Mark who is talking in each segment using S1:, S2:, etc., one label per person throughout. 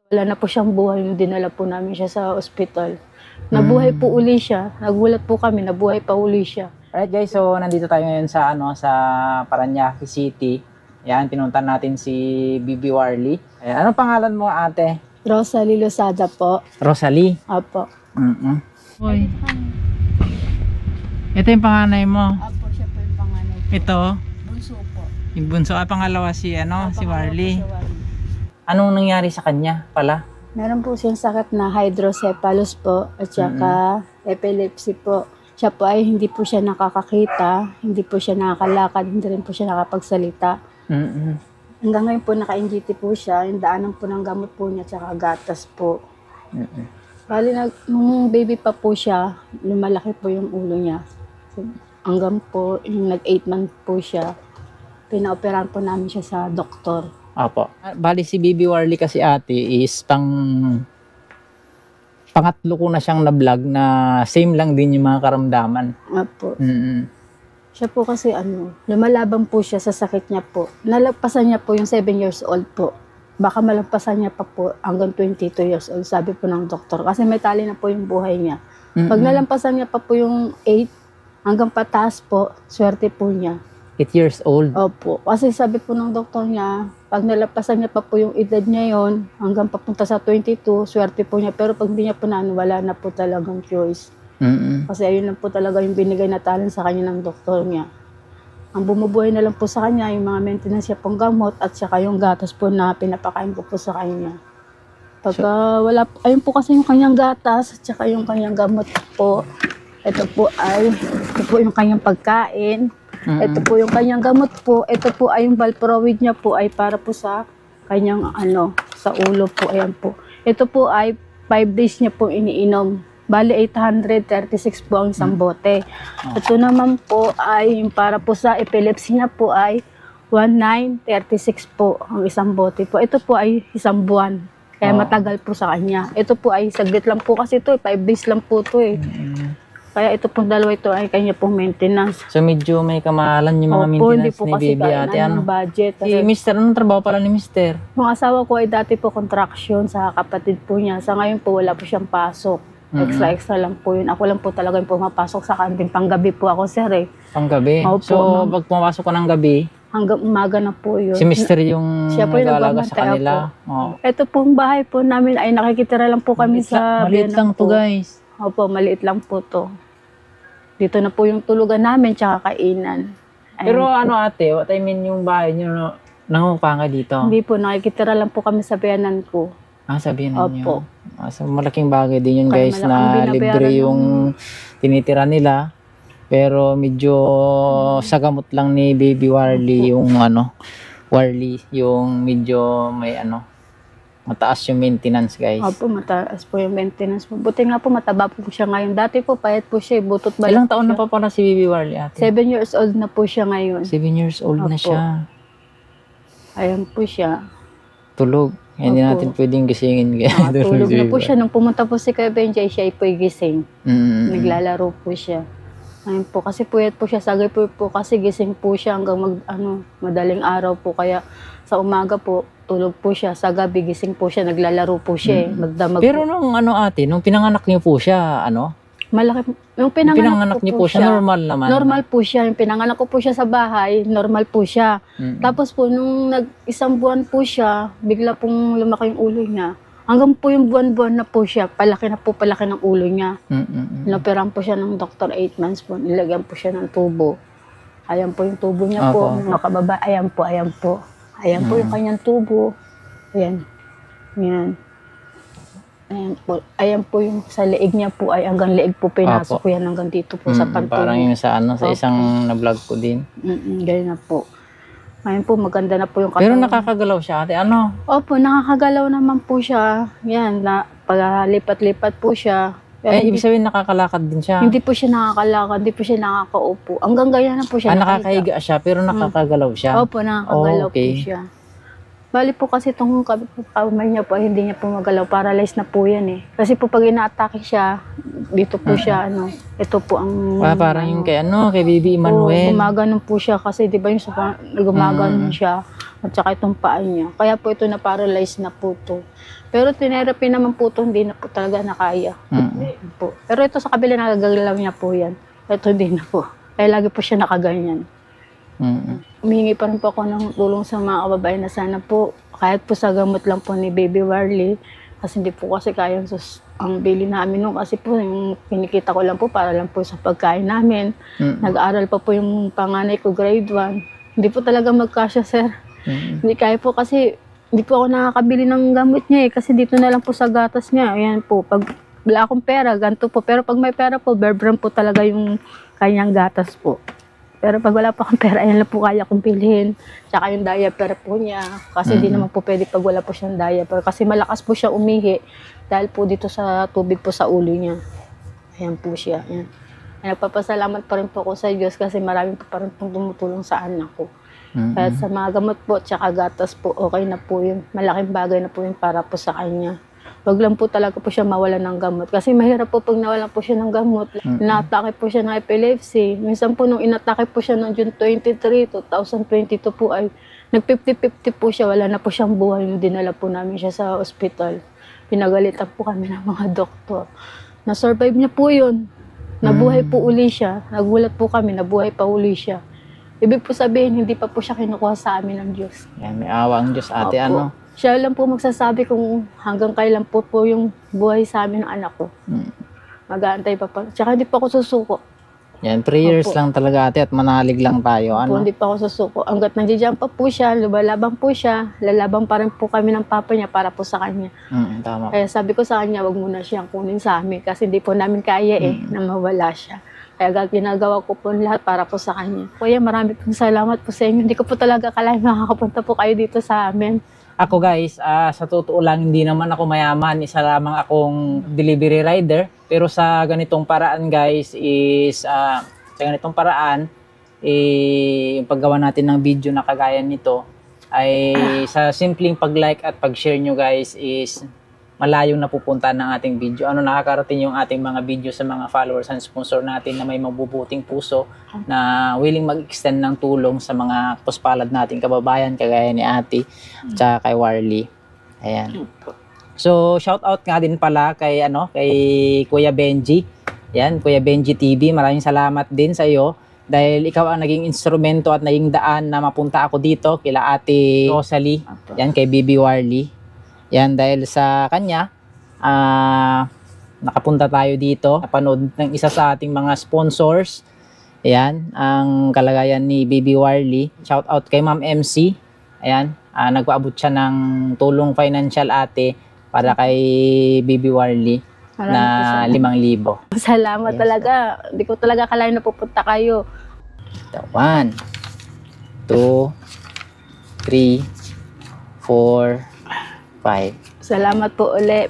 S1: Wala na po siyang buhay nung dinala po namin siya sa ospital. Nabuhay po uli siya. Nagulat po kami, nabuhay pa uli siya.
S2: Alright guys, so nandito tayo ngayon sa sa Parañaque City. Yan, pinuntan natin si Bibi Warly. Ayan, anong pangalan mo, ate?
S1: Rosalie Losada po.
S2: Rosalie.
S1: Apo.
S2: Hoy. Ito yung panganay mo.
S1: Apo, siya po yung panganay po.
S2: Ito,
S1: Bunso po.
S2: yung bunso. Pangalawa si si Warly.
S1: Si Warly.
S2: Anong nangyari sa kanya pala?
S1: Meron po siyang sakit na hydrocephalus po at saka epilepsy po. Siya po ay hindi po siya nakakakita, hindi po siya nakakalakad, hindi rin po siya nakapagsalita. Hanggang ngayon po naka-NGT po siya, yung daanan po ng gamot po niya at saka gatas po. Bali, nung baby pa po siya, lumalaki po yung ulo niya. So, hanggang po, yung nag-8 months po siya, pinaoperahan po namin siya sa doktor.
S2: Apo. Bali si Bibi Warly kasi ate is pangatlo ko na siyang na-vlog na same lang din yung mga karamdaman.
S1: Apo. Siya po kasi lumalaban po siya sa sakit niya po. Nalagpasan niya po yung 7 years old po. Baka malagpasan niya pa po hanggang 22 years old, sabi po ng doktor. Kasi may tali na po yung buhay niya. Pag nalampasan niya pa po yung 8, hanggang pataas po, swerte po niya.
S2: 8 years old.
S1: Opo. Kasi sabi po ng doktor niya, pag nalampasan niya pa po yung edad niya yon, hanggang papunta sa 22, swerte po niya. Pero pag hindi niya po wala na po talagang choice. Kasi ayun lang po talaga yung binigay na talent sa kanya ng doktor niya. Ang bumubuhay na lang po sa kanya, yung mga maintenance niya pong gamot at saka yung gatas po na pinapakain ko po sa kanya. Pagka ayun po kasi yung kanyang gatas at saka yung kanyang gamot po. Ito po yung kanyang pagkain. Ito po yung kanyang gamot po. Ito po ay yung Valproate niya po ay para po sa kanyang sa ulo po. Ayan po. Ito po ay 5 days niya po iniinom. Bali 836 po ang isang bote. Ito naman po ay yung para po sa epilepsy niya po ay 1936 po ang isang bote po. Ito po ay isang buwan. Kaya matagal po sa kanya. Ito po ay saglit lang po kasi ito 5 days lang po ito eh. Kaya ito pong dalawa ito ay kanya pong maintenance.
S2: So medyo may kamahalan yung mga maintenance
S1: po
S2: ni
S1: kasi
S2: Bibi ate.
S1: ng budget.
S2: Si Mr. Anong trabaho pala ni Mr.?
S1: Yung asawa ko ay dati po contraction sa kapatid po niya. Sa ngayon po wala po siyang pasok. Extra lang po yun. Ako lang po talaga yung pumapasok sa kantin. Panggabi po ako, sir eh.
S2: Panggabi?
S1: Opo,
S2: so pag pumasok ko ng gabi,
S1: hanggang umaga na po yun.
S2: si Mr. yung
S1: Siya po yung
S2: nag-aalaga sa
S1: nagbabantay
S2: kanila?
S1: Ito pong bahay po namin ay nakikitira lang po kami sa
S2: maliit lang to guys.
S1: Opo, maliit lang po to. Dito na po yung tulugan namin tsaka kainan.
S2: Pero ate, what I mean yung bahay nyo, nangungupanga dito?
S1: Hindi po, nakikitira lang po kami sa biyanan ko.
S2: Sabihin
S1: Opo.
S2: nyo. So malaking bagay din yun
S1: Kaya
S2: guys
S1: malaking
S2: na
S1: binabayaran
S2: libre yung tinitira nila. Pero medyo sa gamot lang ni Baby Warly yung Warly yung medyo may mataas yung maintenance guys.
S1: Opo, mataas po yung maintenance po. Buti nga po, mataba po siya ngayon. Dati po, payat po siya, butot balik.
S2: Ilang taon na pa pala si Baby Warly ate?
S1: 7 years old na po siya ngayon.
S2: 7 years old na
S1: Opo.
S2: siya.
S1: Ayan po siya.
S2: Tulog. Hindi
S1: Opo.
S2: natin pwedeng gisingin kaya
S1: Tulog na po siya. Nung pumunta po si Kuya Benjay, siya ay po gising. Naglalaro po siya. Ayun po, kasi puyat po siya. Sagay po kasi gising po siya hanggang madaling araw po. Kaya sa umaga po, tulog po siya. Sa gabi, gising po siya. Naglalaro po siya. Magdamag
S2: Pero
S1: po.
S2: nung ate, nung pinanganak niyo po siya,
S1: Malaki. Yung
S2: pinanganak niyo po siya, normal naman.
S1: Normal po siya. Yung pinanganak ko po siya sa bahay, normal po siya. Tapos po, nung isang buwan po siya, bigla pong lumaki yung ulo niya. Hanggang po yung buwan-buwan na po siya, palaki ng ulo niya. Inoperahan po siya ng doktor 8 months po. Nilagyan po siya ng tubo. Ayan po yung tubo niya po. Mga kababa, ayan po. Ayan po yung kanyang tubo. Ayan. Ayan. Ayan po yung sa leeg niya po ay hanggang leeg po pinasok ko yan hanggang dito po sa pantulo.
S2: Parang yung sa sa isang na-vlog ko din.
S1: Ganyan na po. Ngayon po maganda na po yung
S2: Pero nakakagalaw siya ate,
S1: Opo, nakakagalaw naman po siya. Yan, pag-lipat-lipat po siya.
S2: Ibig sabihin nakakalakad din siya.
S1: Hindi po siya nakakalakad, hindi po siya nakakaupo. Hanggang ganyan na po siya.
S2: Nakakahiga siya pero nakakagalaw siya.
S1: Opo, nakakagalaw po siya. Bali po kasi itong kamay niya po, hindi niya po magalaw. Paralyzed na po yan eh. Kasi po pag ina-atake siya, dito po siya, ito po ang...
S2: Parang yung kay Baby Emmanuel.
S1: Gumaganon po siya kasi di ba yung gumaganon siya. at saka itong paa niya. Kaya po ito na-paralyze na po to. Pero tinerapy naman po ito, hindi na po talaga nakaya. Po. Pero ito sa kabila nagagalaw niya po yan. Ito hindi na po. Kaya lagi po siya nakaganyan. Humihingi pa rin po ako ng tulong sa mga kababayan na sana po, kahit po sa gamot lang po ni Baby Warly, kasi hindi po kasi kayang ang bili namin nung kasi po yung kinikita ko lang po para lang po sa pagkain namin. Nag-aaral pa po yung panganay ko grade 1. Hindi po talaga magkasya, sir. Hindi kaya po kasi hindi po ako nakakabili ng gamot niya kasi dito na lang po sa gatas niya. Ayan po, pag wala akong pera, ganito po. Pero pag may pera po, Bear Brand po talaga yung kanyang gatas po. Pero pag wala pa akong pera, ayan lang po kaya kong bilhin. Tsaka yung diaper po niya. Kasi di naman po pwede pag wala po siyang diaper. Kasi malakas po siya umihi. Dahil po dito sa tubig po sa ulo niya. Ayan po siya. Ayan. Nagpapasalamat pa rin po ako sa Diyos kasi marami pa rin pong tumutulong sa anak ko. Kahit sa mga gamot po, tsaka gatas po, okay na po yun. Malaking bagay na po yun para po sa kanya. Wag lang po talaga po siya mawalan ng gamot. Kasi mahirap po pag nawalan po siya ng gamot. Inaatake po siya ng epilepsy. Minsan po nung inatake po siya noong June 23, 2022 po ay nag-50-50 po siya. Wala na po siyang buhay. Dinala po namin siya sa ospital. Pinagalitan po kami ng mga doktor. Na-survive niya po yun. Nabuhay po uli siya. Nagulat po kami, nabuhay pa uli siya. Ibig po sabihin, hindi pa po siya kinukuha sa amin ng Diyos.
S2: Yan, may awa ang Diyos, ate.
S1: Opo.
S2: Ano?
S1: Siya lang po magsasabi kung hanggang kailan po yung buhay sa amin ng anak ko. Mag-aantay pa pa. Tsaka hindi pa ako susuko.
S2: Yan, prayers lang talaga, ate, at manalig lang tayo.
S1: Opo,
S2: Ano?
S1: hindi pa ako susuko. Hanggat nandiyan pa po siya, lubalabang po siya, lalabang pa rin po kami ng papa niya para po sa kanya.
S2: Tama.
S1: Kaya sabi ko sa kanya, wag muna siyang kunin sa amin kasi hindi po namin kaya na mawala siya. Kaya ginagawa ko po lahat para po sa kanya. Kuya, marami pong salamat po sa inyo. Hindi ko po talaga akalain makakapunta po kayo dito sa amin.
S2: Ako guys, sa totoo lang, hindi naman ako mayaman. Isa lamang akong delivery rider. Pero sa ganitong paraan guys is, yung paggawa natin ng video na kagaya nito, ay sa simpleng pag-like at pag-share nyo guys is malayong napupunta ng ating video. Nakakarating yung ating mga video sa mga followers and sponsor natin na may mabubuting puso na willing mag-extend ng tulong sa mga puspalad nating kababayan kagaya ni ate tsaka kay Warly. Ayan. So, shout out nga din pala kay Kuya Benji. Yan, Kuya Benji TV. Maraming salamat din sa iyo dahil ikaw ang naging instrumento at naging daan na mapunta ako dito kila ate Rosalie. Yan, kay Baby Warly. Yan, dahil sa kanya, nakapunta tayo dito. Napanood ng isa sa ating mga sponsors. Ayan, ang kalagayan ni Baby Warly. Shout out kay Ma'am MC. Ayan, nagpaabot siya ng tulong financial ate para kay Baby Warly na 5,000.
S1: Salamat talaga. Hindi ko talaga akalain na pupunta kayo.
S2: 1, 2, 3, 4, 5.
S1: Salamat po ulit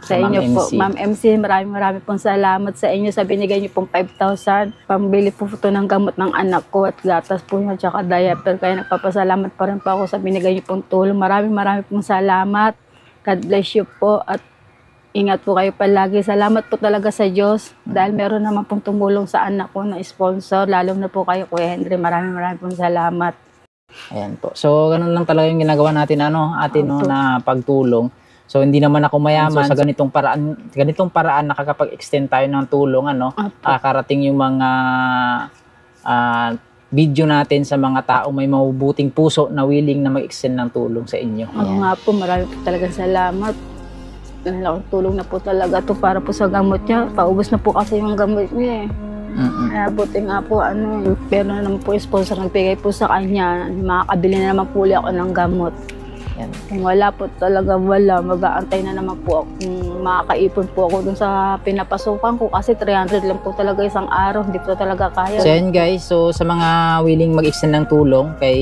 S1: sa inyo po. Ma'am MC, maraming pong salamat sa inyo sa binigay niyo pong 5,000. Pambili po ito ng gamot ng anak ko at gatas po niya tsaka diaper. Kaya nagpapasalamat pa rin po ako sa binigay niyo pong tulong. Maraming pong salamat. God bless you po at ingat po kayo palagi. Salamat po talaga sa Diyos dahil meron naman pong tumulong sa anak ko na sponsor. Lalo na po kayo, Kuya Henry. Maraming pong salamat.
S2: Ayan po. So, ganun lang talaga yung ginagawa natin, na pagtulong. So, hindi naman ako mayaman. So, sa ganitong paraan nakakapag-extend tayo ng tulong, karating yung mga video natin sa mga tao may mabubuting puso na willing na mag-extend ng tulong sa inyo.
S1: Ako nga po, marami po talagang salamat. Nalaking tulong na po talaga to para po sa gamot niya. Paubos na po kasi yung gamot niya eh. Kaya buti nga po, pero na naman po yung sponsor nagbigay po sa kanya, makakabili na naman po ako ng gamot. Yan. Kung wala po talaga, mag-aantay na naman po ako. Kung makakaipon po ako dun sa pinapasukan ko kasi 300 lang po talaga isang araw, hindi po talaga kaya.
S2: So yan guys, so sa mga willing mag-extend ng tulong kay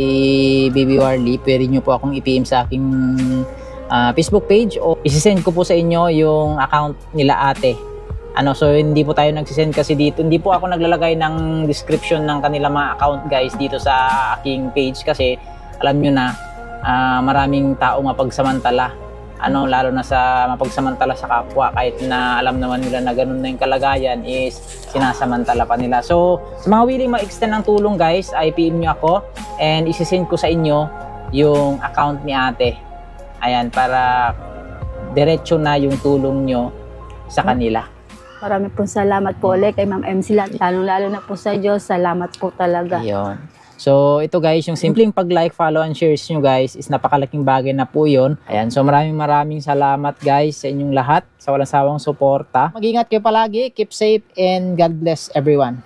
S2: Baby Warly, pwede nyo po akong i-PM sa aking Facebook page o isi-send ko po sa inyo yung account nila ate. So hindi po tayo nagsisend kasi dito. Hindi po ako naglalagay ng description ng kanila mga account guys dito sa aking page kasi alam nyo na maraming tao mapagsamantala. Lalo na sa mapagsamantala sa kapwa kahit na alam naman nila na ganun na yung kalagayan is sinasamantala pa nila. So sa mga willing ma-extend ng tulong guys ay PM nyo ako and isi-send ko sa inyo yung account ni ate. Ayan, para diretso na yung tulong nyo sa kanila.
S1: Marami pong salamat po ulit kay Ma'am MC, lalong-lalo na po sa Diyos. Salamat po talaga.
S2: Ayun. So, ito guys, yung simpleng pag-like, follow, and shares nyo guys is napakalaking bagay na po yun. Ayan, so maraming salamat guys sa inyong lahat, sa walang sawang suporta. Mag-ingat kayo palagi, keep safe, and God bless everyone.